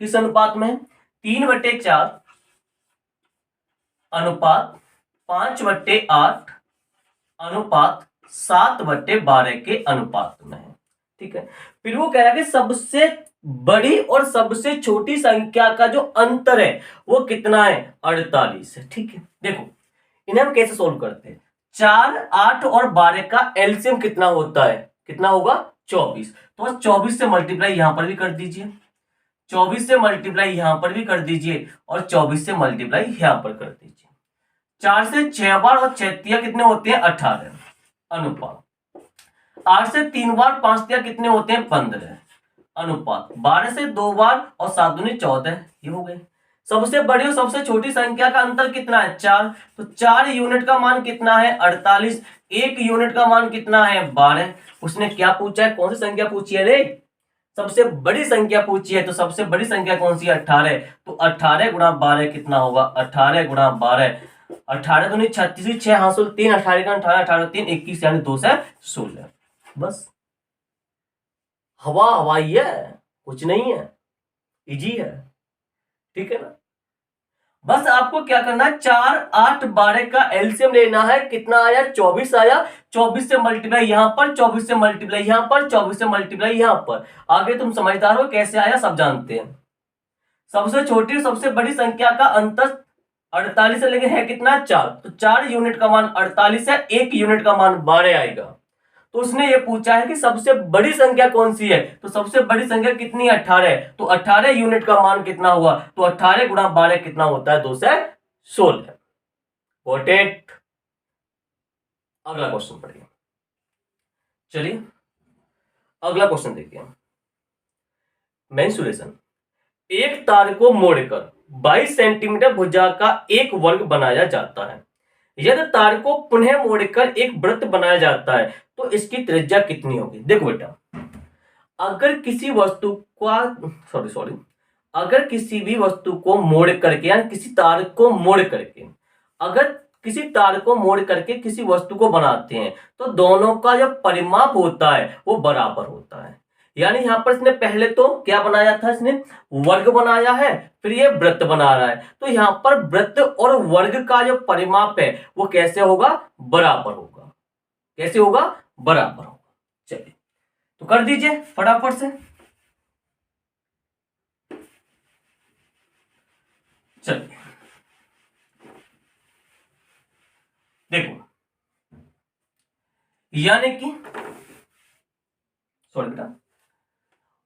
किस अनुपात में है, 3/4 अनुपात 5/8 अनुपात 7/12 के अनुपात में है। ठीक है, फिर वो कह रहा है कि सबसे बड़ी और सबसे छोटी संख्या का जो अंतर है वो कितना है 48 है। ठीक है, देखो इन्हें हम कैसे सोल्व करते हैं। 4, 8 और 12 का एलसीएम कितना होता है, कितना होगा 24। तो 24 से मल्टीप्लाई यहां पर भी कर दीजिए, 24 से मल्टीप्लाई यहां पर भी कर दीजिए और 24 से मल्टीप्लाई यहां पर कर दीजिए। 4 से 6 बार और 6 कितने होते हैं 18 अनुपात। 8 से 3 बार 5 कितने होते हैं 15 अनुपात। 12 से 2 बार और 7 दूनी 14, ये हो गए। सबसे बड़ी और सबसे छोटी संख्या का अंतर कितना है 4, तो 4 यूनिट का मान कितना है 48, 1 यूनिट का मान कितना है 12। उसने क्या पूछा है, कौन सी संख्या पूछी है रे, सबसे बड़ी संख्या पूछी है। तो सबसे बड़ी संख्या कौन सी है 18, तो 18 गुणा 12 कितना होगा 18 गुणा 12, 18 दूनी 36, 6 हांसुल 3, 18 का 18, 18 3 21 यानी 2 से 16। बस हवाई है, कुछ नहीं है, इजी है। ठीक है ना, बस आपको क्या करना है 4, 8, 12 का एलसीएम लेना है। कितना आया 24 आया, 24 से मल्टीप्लाई यहां पर, 24 से मल्टीप्लाई यहां पर, 24 से मल्टीप्लाई यहां पर। आगे तुम समझदार हो, कैसे आया सब जानते हैं। सबसे छोटी और सबसे बड़ी संख्या का अंतर 48 है, लेकिन है कितना 4, तो 4 यूनिट का मान 48 है, 1 यूनिट का मान 12 आएगा। तो उसने ये पूछा है कि सबसे बड़ी संख्या कौन सी है, तो सबसे बड़ी संख्या कितनी है 18 है, तो 18 यूनिट का मान कितना हुआ, तो 18 गुणा 12 कितना होता है 2 से 16। Got it. अगला क्वेश्चन पढ़िए। चलिए अगला क्वेश्चन देखिए। मेंसुरेशन, एक तार को मोड़कर 22 सेंटीमीटर भुजा का एक वर्ग बनाया जाता है। यदि तार को पुनः मोड़कर एक वृत्त बनाया जाता है तो इसकी त्रिज्या कितनी होगी। देखो बेटा, अगर किसी वस्तु का अगर किसी भी वस्तु को मोड़ करके या किसी तार को मोड़ करके, अगर किसी तार को मोड़ करके किसी वस्तु को बनाते हैं तो दोनों का जो परिमाप होता है वो बराबर होता है। यानी यहां पर इसने पहले तो क्या बनाया था, इसने वर्ग बनाया है, फिर ये वृत्त बना रहा है। तो यहां पर वृत्त और वर्ग का जो परिमाप है वो कैसे होगा, बराबर होगा। कैसे होगा, बराबर होगा। चलिए तो कर दीजिए फटाफट से। चलिए देखो, यानी कि सॉरी बेटा,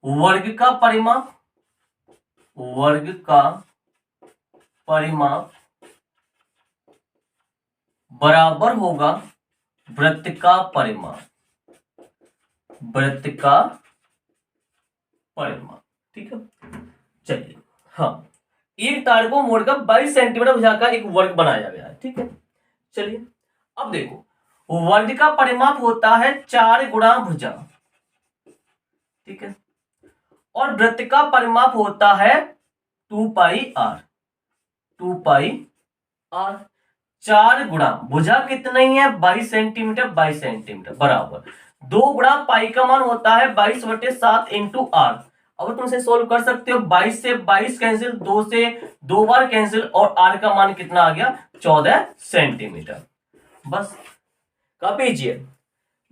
वर्ग का परिमाप, वर्ग का परिमाप बराबर होगा वृत्त का परिमाप, वृत्त का परिमाप। ठीक है, चलिए हाँ, एक तार को मोड़कर 22 सेंटीमीटर भुजा का एक वर्ग बनाया गया है। ठीक है, चलिए अब देखो, वर्ग का परिमाप होता है 4 गुणा भुजा, ठीक है, और वृत्त का परिमाप होता है 2 पाई आर, 2 पाई आर। 4 गुणा भुजा कितना ही है 22 सेंटीमीटर, 22 सेंटीमीटर बराबर 2 गुणा पाई का मान होता है 22/7 इंटू आर। अब तुम इसे सोल्व कर सकते हो, 22 से 22 कैंसिल, 2 से 2 बार कैंसिल, और आर का मान कितना आ गया 14 सेंटीमीटर। बस कॉपी कीजिए।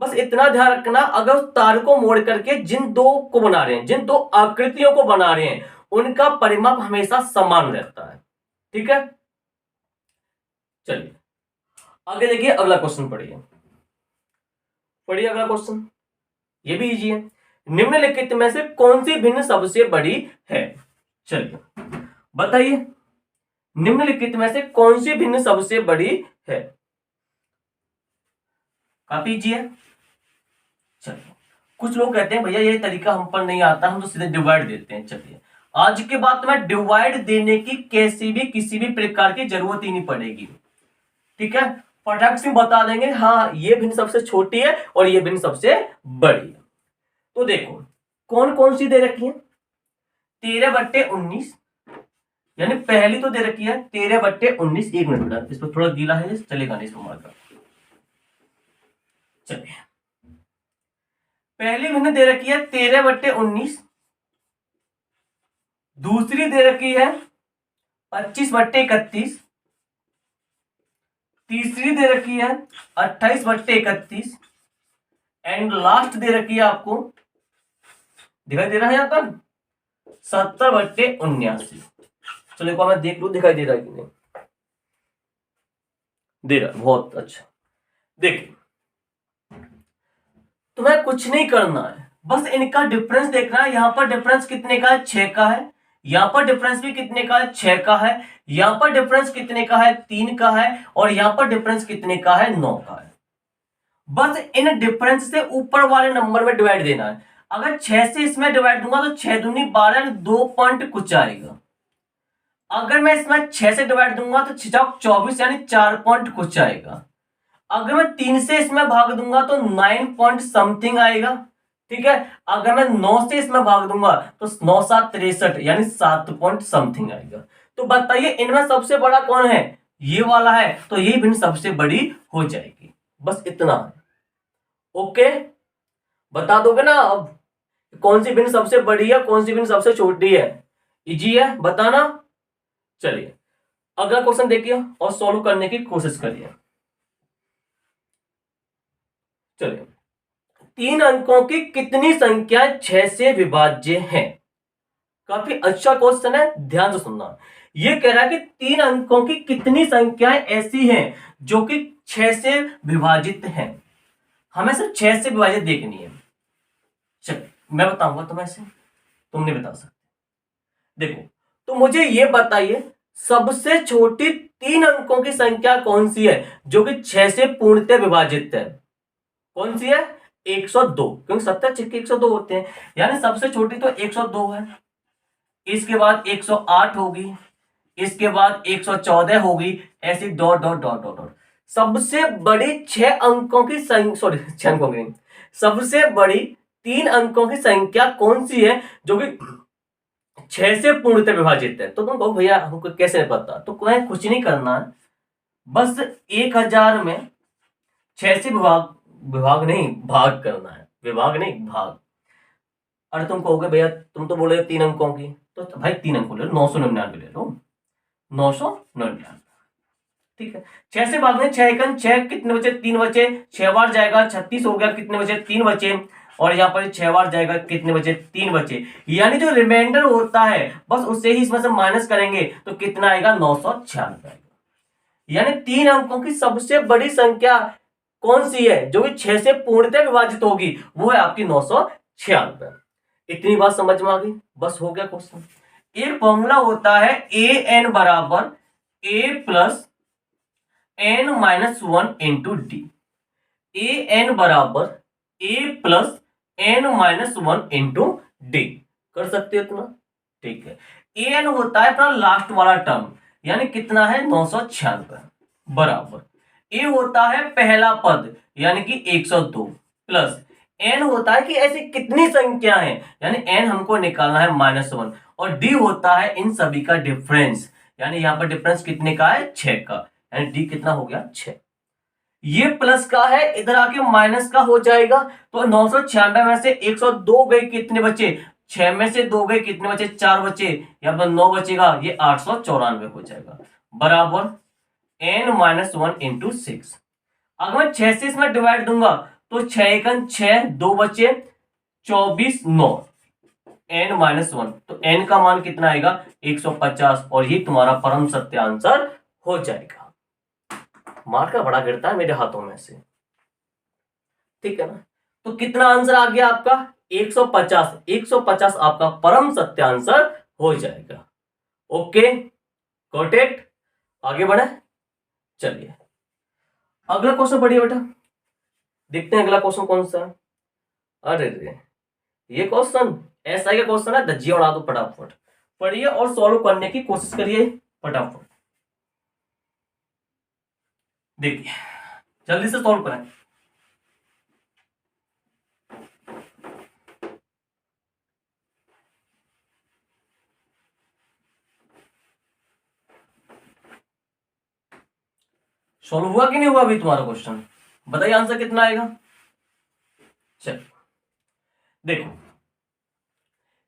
बस इतना ध्यान रखना, अगर उस तार को मोड़ करके जिन दो को बना रहे हैं, जिन दो आकृतियों को बना रहे हैं, उनका परिमाप हमेशा समान रहता है, ठीक है। चलिए आगे देखिए, अगला क्वेश्चन पढ़िए, पढ़िए अगला क्वेश्चन, ये भी इजी है। निम्नलिखित में से कौन सी भिन्न सबसे बड़ी है? चलिए बताइए, निम्नलिखित में से कौन सी भिन्न सबसे बड़ी है? कॉपी कीजिए। चलिए, कुछ लोग कहते हैं भैया ये तरीका हम पर नहीं आता, हम तो सीधे डिवाइड देते हैं। चलिए आज के बाद तो मैं डिवाइड देने की किसी भी प्रकार की जरूरत ही नहीं पड़ेगी, ठीक है। फटाक से बता देंगे हाँ ये भिन्न सबसे छोटी है और ये भिन्न सबसे बड़ी है। तो देखो कौन कौन सी दे रखी है, 13/19, यानी पहली तो दे रखी है 13/19। 1 मिनट बेटा, इस पर थोड़ा गीला है, चलेगा नहीं इसको मारकर। चलिए पहली भिन्न दे रखी है 13/19, दूसरी दे रखी है 25/31, तीसरी दे रखी है 28/31, एंड लास्ट दे रखी है आपको, दिखाई दे रहा है यहां पर 70/79। चलो एक बार मैं देख लू दिखाई दे रहा है कि नहीं, दे रहा, बहुत अच्छा। देखिए तुम्हें कुछ नहीं करना है, बस इनका डिफरेंस देखना है। यहां पर डिफरेंस कितने का है 6 का है, यहां पर डिफरेंस भी कितने का है 6 का है, यहां पर डिफरेंस कितने का है 3 का है, और यहां पर डिफरेंस कितने का है 9 का है। बस इन डिफरेंस से ऊपर वाले नंबर में डिवाइड देना है। अगर 6 से इसमें डिवाइड दूंगा तो 6 दूनी 12, 2 पॉइंट कुछ आएगा। अगर मैं इसमें 6 से डिवाइड दूंगा तो 6 24, यानी 4 पॉइंट कुछ आएगा। अगर मैं 3 से इसमें भाग दूंगा तो 9 पॉइंट समथिंग आएगा, ठीक है। अगर मैं 9 से इसमें भाग दूंगा तो 9 7 63, यानी 7 पॉइंट समथिंग आएगा। तो बताइए इनमें सबसे बड़ा कौन है, ये वाला है, तो ये भिन्न सबसे बड़ी हो जाएगी। बस इतना है, ओके। बता दोगे ना अब कौन सी भिन्न सबसे बड़ी है, कौन सी भिन्न सबसे छोटी है? इजी है बताना। चलिए अगला क्वेश्चन देखिए और सॉल्व करने की कोशिश करिए। चलिए 3 अंकों की कितनी संख्या 6 से विभाज्य है? काफी अच्छा क्वेश्चन है, ध्यान से सुनना। ये कह रहा है कि 3 अंकों की कितनी संख्याएं ऐसी हैं जो कि 6 से विभाजित हैं। हमें सिर्फ 6 से विभाजित देखनी है। चलिए मैं बताऊंगा तुम्हें से, तुम नहीं बता सकते। देखो तो मुझे ये बताइए सबसे छोटी 3 अंकों की संख्या कौन सी है जो कि 6 से पूर्णतः विभाजित है? कौन सी है? 102, क्योंकि 70 छिक्के 102 होते हैं, यानी सबसे छोटी तो 102 है। इसके बाद 108 होगी, इसके बाद 114 होगी, ऐसी dot dot dot dot dot. सबसे बड़ी 6 अंकों की संख्या, सॉरी 6 अंकों की, सबसे बड़ी 3 अंकों की संख्या कौन सी है जो कि 6 से पूर्णतः विभाजित है? तो तुम कहो भैया हमको कैसे पता? तो कोई कुछ नहीं करना है, बस 1000 में 6 से विभाग नहीं भाग करना है, विभाग नहीं भाग। अरे तुम कहोगे भैया तुम तो बोले 3 अंकों की, तो भाई 3 अंकों ले लो, 999 ले लो, 999, ठीक है। 6 से भाग में 6 एकन 6, कितने बचे 3 बचे, 6 बार जाएगा 36 हो गया, कितने बचे 3 बचे, और यहाँ पर 6 बार जाएगा कितने बचे 3 बचे, यानी जो रिमाइंडर होता है बस उसे ही इसमें से माइनस करेंगे तो कितना आएगा 996 आएगा। यानी 3 अंकों की सबसे बड़ी संख्या कौन सी है जो कि 6 से पूर्णतः विभाजित होगी, वो है आपकी 996। इतनी बात समझ में आ गई? बस हो गया क्वेश्चन। एक फॉर्मूला होता है ए एन बराबर a plus n minus 1 into d. A n बराबर a plus n minus 1 into d. कर सकते हो इतना, ठीक है। ए एन होता है अपना लास्ट वाला टर्म, यानी कितना है 996, बराबर ए होता है पहला पद, यानी कि 102 प्लस n होता है कि ऐसी कितनी संख्या है, यानी n हमको निकालना है -1, और d होता है इन सभी का डिफरेंस, यानी यहाँ पर डिफरेंस कितने का है 6 का, यानी d कितना हो गया 6। ये प्लस का है, इधर आके माइनस का हो जाएगा, तो 996 में से 102 गए, कितने बचे 6 में से 2 गए, कितने बचे 4 बचे, यहाँ पर 9 बचेगा, ये 894 हो जाएगा, बराबर n-1 इंटू 6। अगर मैं 6 से इसमें डिवाइड दूंगा तो 6 एकन 6, 2 बचे 24, 9 n-1, तो n का मान कितना आएगा 150, और ये तुम्हारा परम सत्य आंसर हो जाएगा। मार्क का बड़ा गिरता है मेरे हाथों में से, ठीक है ना। तो कितना आंसर आ गया आपका 150, 150 आपका परम सत्य आंसर हो जाएगा। Okay, got it. आगे बढ़े, चलिए अगला क्वेश्चन पढ़िए बेटा, देखते हैं अगला क्वेश्चन कौन सा है। अरे रे, ये क्वेश्चन एसआई का क्वेश्चन है, दज्जिया उड़ा दो फटाफट, पढ़िए और सॉल्व करने की कोशिश करिए फटाफट। देखिए जल्दी से सॉल्व करें। सॉल्व हुआ कि नहीं हुआ अभी तुम्हारा क्वेश्चन, बताइए आंसर कितना आएगा। चलो देखो,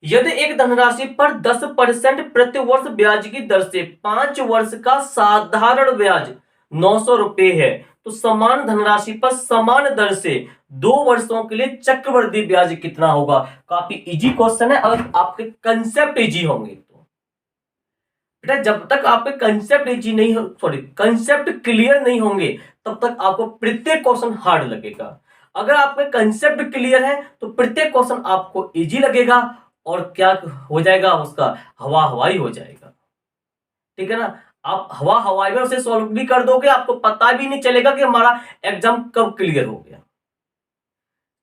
यदि एक धनराशि पर 10% प्रति वर्ष ब्याज की दर से 5 वर्ष का साधारण ब्याज 900 रुपए है, तो समान धनराशि पर समान दर से 2 वर्षों के लिए चक्रवृद्धि ब्याज कितना होगा। काफी इजी क्वेश्चन है, अगर आपके कंसेप्ट इजी होंगे तो। बेटा जब तक आपके कंसेप्ट इजी नहीं हो, सॉरी कंसेप्ट क्लियर नहीं होंगे, तब तक आपको प्रत्येक क्वेश्चन हार्ड लगेगा। अगर आपके कंसेप्ट क्लियर है तो प्रत्येक क्वेश्चन आपको इजी लगेगा, और क्या हो जाएगा उसका हवा हवाई हो जाएगा, ठीक है ना। आप हवा हवाई में उसे सॉल्व भी कर दोगे, आपको पता भी नहीं चलेगा कि हमारा एग्जाम कब क्लियर हो गया।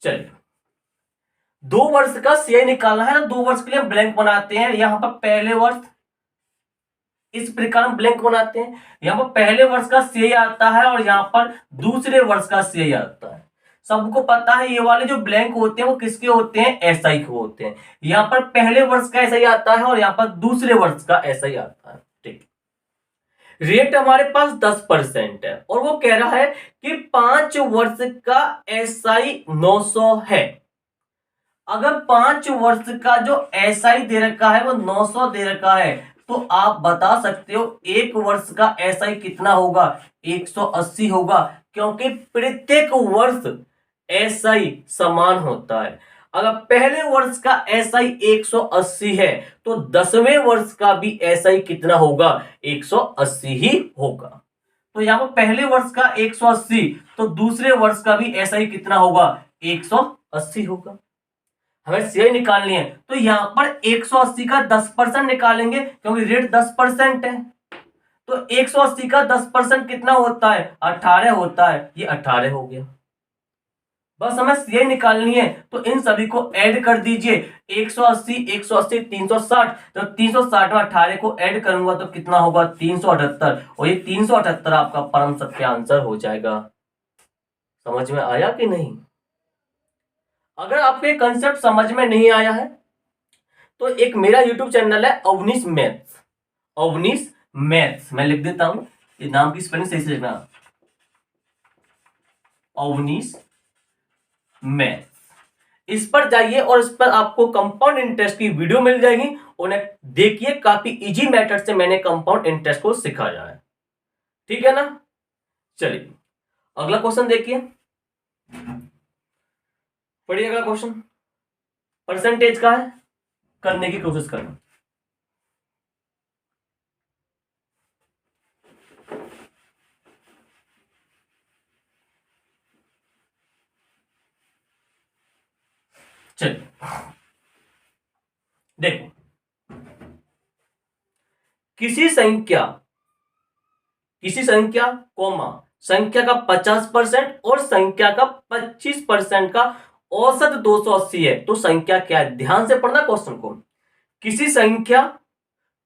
चलिए 2 वर्ष का सीए निकालना है ना, 2 वर्ष के लिए ब्लैंक बनाते हैं। यहां पर पहले वर्ष इस प्रकार हम ब्लैंक बनाते हैं, यहां पर पहले वर्ष का सीए आता है और यहां पर दूसरे वर्ष का सीए आता है। सबको पता है ये वाले जो ब्लैंक होते हैं वो किसके होते हैं, एसआई के होते हैं। यहां पर पहले वर्ष का एसआई आता है और यहां पर दूसरे वर्ष का एसआई आता है, ठीक। रेट हमारे पास 10% है और वो कह रहा है कि 5 वर्ष का एसआई 900 है। अगर 5 वर्ष का जो एसआई दे रखा है वो 900 दे रखा है, तो आप बता सकते हो 1 वर्ष का एसआई कितना होगा, 180 होगा, क्योंकि प्रत्येक वर्ष एसआई समान होता है। अगर पहले वर्ष का एसआई 180 है तो 10वें वर्ष का भी एसआई कितना होगा, 180 ही होगा। तो यहां पर पहले वर्ष का 180, तो दूसरे वर्ष का भी एसआई कितना होगा, 180 होगा। हमें सीआई निकालनी है, तो यहां पर 180 का 10% निकालेंगे, क्योंकि रेट 10% है। तो 180 का 10% कितना होता है, 18 होता है, ये 18 हो गया। बस हमें सीआई निकालनी है, तो इन सभी को ऐड कर दीजिए, 180 180 360, तो 360 में 18 को ऐड करूंगा तो कितना होगा 378, और ये 378 आपका परम सत्य आंसर हो जाएगा। समझ में आया कि नहीं। अगर आपको ये कंसेप्ट समझ में नहीं आया है तो एक मेरा यूट्यूब चैनल है अवनीश मैथ्स, अवनीश मैथ्स, मैं लिख देता हूं, ये नाम की स्पेलिंग सही से लिखना, अवनीश मैथ्स। इस पर जाइए और इस पर आपको कंपाउंड इंटरेस्ट की वीडियो मिल जाएगी, उन्हें देखिए, काफी इजी मेथड से मैंने कंपाउंड इंटरेस्ट को सिखाया है, ठीक है ना। चलिए अगला क्वेश्चन देखिए, पढ़िए अगला क्वेश्चन, परसेंटेज का है, करने की कोशिश करना। चलिए देखो, किसी संख्या कोमा संख्या का 50% और संख्या का 25% का औसत 280 है, तो संख्या क्या है। ध्यान से पढ़ना क्वेश्चन को। किसी संख्या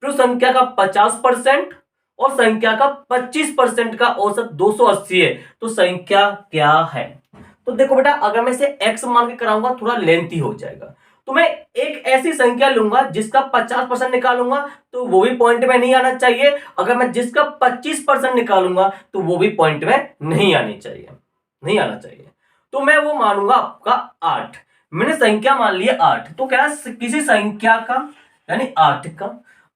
तो संख्या का 50% और संख्या का 25% का औसत 280 है, तो संख्या क्या है। तो देखो बेटा, अगर मैं इसे x मान के कराऊंगा थोड़ा लेंथी हो जाएगा, तो मैं एक ऐसी संख्या लूंगा जिसका 50% निकालूंगा तो वो भी पॉइंट में नहीं आना चाहिए, अगर मैं जिसका 25% निकालूंगा तो वो भी पॉइंट में नहीं आनी चाहिए, नहीं आना चाहिए। तो मैं वो मानूंगा आपका 8। मैंने संख्या मान ली 8, तो कह रहा किसी संख्या का यानी 8 का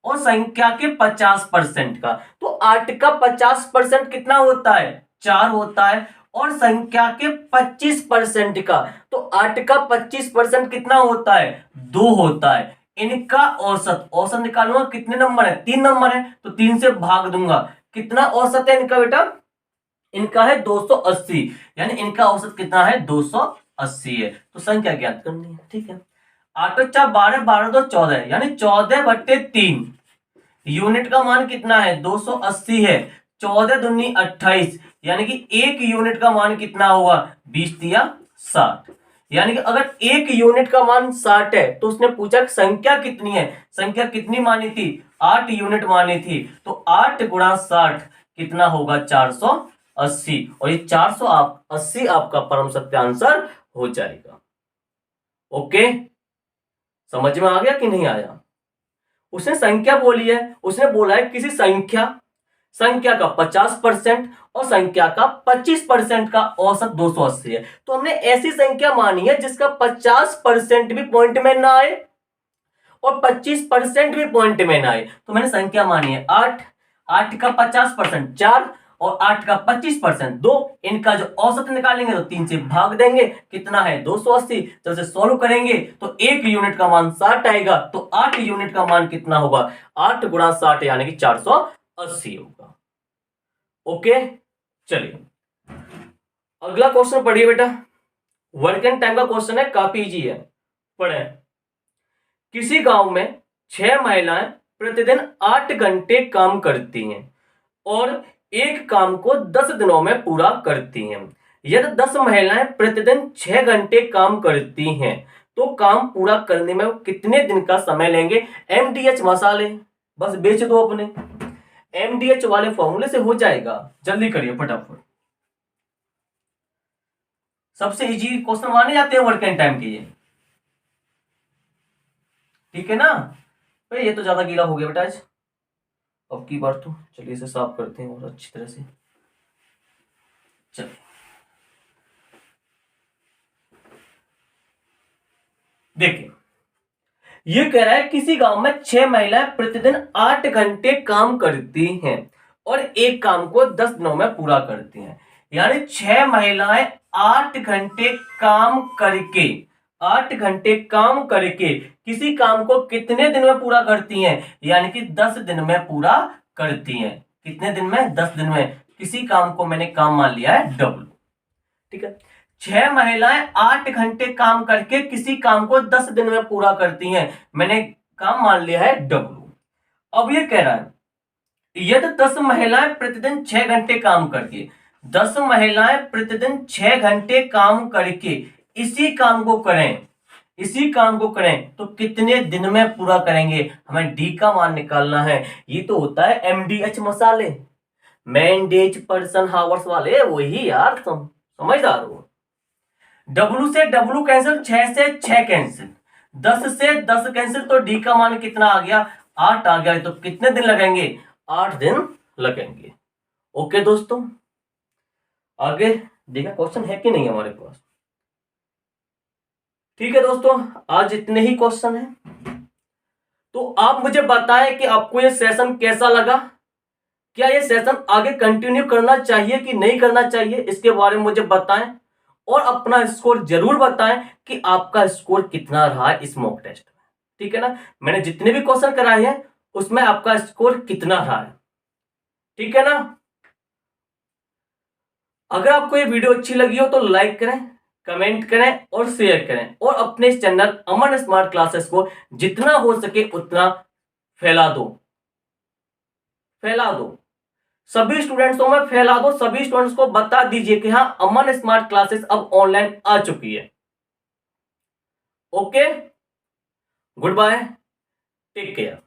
और संख्या के 50% का, तो 8 का 50% कितना होता है, 4 होता है, और संख्या के 25% का, तो 8 का 25% कितना होता है, 2 होता है। इनका औसत, औसत निकालूंगा, कितने नंबर है, 3 नंबर है, तो 3 से भाग दूंगा, कितना औसत है इनका बेटा, इनका है 280, यानी इनका औसत कितना है, 280 है। तो संख्या ज्ञात करनी है, ठीक है। 8 4 12, 12 2 14, यानी 14/3 यूनिट का मान कितना है, 280 है। 14 दूनी 28, यानी कि एक यूनिट का मान कितना होगा, 20 या 60। यानी कि अगर एक यूनिट का मान 60 है तो उसने पूछा संख्या कितनी है, संख्या कितनी मानी थी, 8 यूनिट मानी थी, तो 8 गुणा 60 कितना होगा, 480, और ये 480 आपका परम सत्य आंसर हो जाएगा। ओके, समझ में आ गया कि नहीं आया। उसने संख्या बोली है, उसने बोला है किसी संख्या का 50% और संख्या का 25% का औसत 280 है, तो हमने ऐसी संख्या मानी है जिसका 50% भी पॉइंट में ना आए और 25% भी पॉइंट में ना आए, तो मैंने संख्या मानी है 8। 8 का 50% 4 और 8 का 25% 2, इनका जो औसत निकालेंगे तो 3 से भाग देंगे, कितना है, 280। जब से सॉल्व करेंगे तो एक यूनिट का मान 60 आएगा, तो 8 यूनिट का मान कितना होगा, 8 गुणा 60 यानी कि 480 होगा। ओके, चलिए अगला क्वेश्चन पढ़िए बेटा, वर्क एंड टाइम का क्वेश्चन है, काफी इजी है, पढ़े। किसी गांव में 6 महिलाएं प्रतिदिन 8 घंटे काम करती हैं और एक काम को 10 दिनों में पूरा करती हैं। यदि 10 महिलाएं प्रतिदिन 6 घंटे काम करती हैं तो काम पूरा करने में वो कितने दिन का समय लेंगे। MDH मसाले बस बेच दो अपने, MDH वाले फॉर्मूले से हो जाएगा, जल्दी करिए फटाफट। सबसे इजी क्वेश्चन माने जाते हैं वर्क एंड टाइम के ये, ठीक है ना। भाई ये तो ज्यादा गीला हो गया बेटा आज, अब की बार तो चलिए इसे साफ करते हैं और अच्छी तरह से। चलिए देखिए, ये कह रहा है किसी गांव में 6 महिलाएं प्रतिदिन 8 घंटे काम करती हैं और एक काम को 10 दिनों में पूरा करती हैं। यानी 6 महिलाएं 8 घंटे काम करके, 8 घंटे काम करके किसी काम को कितने दिन में पूरा करती हैं, यानी कि 10 दिन में पूरा करती हैं। कितने दिन में, 10 दिन में। किसी काम को मैंने काम मान लिया है W, ठीक है। 6 महिलाएं 8 घंटे काम करके किसी काम को 10 दिन में पूरा करती हैं, मैंने काम मान लिया है W। अब ये कह रहा है यदि 10 महिलाएं प्रतिदिन 6 घंटे काम करके, 10 महिलाएं प्रतिदिन 6 घंटे काम करके इसी काम को करें, इसी काम को करें तो कितने दिन में पूरा करेंगे, हमें D का मान निकालना है। ये तो होता है MDH मसाले, मैंडेज पर्सन हावर्स वाले, वही यार, तुम समझदार हो। W से W कैंसिल, 6 से 6 कैंसिल, 10 से 10 कैंसिल, तो D का मान कितना आ गया, 8 आ गया। तो कितने दिन लगेंगे, 8 दिन लगेंगे। ओके दोस्तों, आगे देखा क्वेश्चन है कि नहीं हमारे पास। ठीक है दोस्तों, आज इतने ही क्वेश्चन है, तो आप मुझे बताएं कि आपको ये सेशन कैसा लगा, क्या ये सेशन आगे कंटिन्यू करना चाहिए कि नहीं करना चाहिए, इसके बारे में मुझे बताएं। और अपना स्कोर जरूर बताएं कि आपका स्कोर कितना रहा इस मॉक टेस्ट में, ठीक है ना। मैंने जितने भी क्वेश्चन कराए हैं उसमें आपका स्कोर कितना रहा है, ठीक है ना। अगर आपको ये वीडियो अच्छी लगी हो तो लाइक करें, कमेंट करें और शेयर करें, और अपने इस चैनल अमन स्मार्ट क्लासेस को जितना हो सके उतना फैला दो, फैला दो, सभी स्टूडेंट्सों में फैला दो, सभी स्टूडेंट्स को बता दीजिए कि हाँ अमन स्मार्ट क्लासेस अब ऑनलाइन आ चुकी है। Okay, goodbye, take care.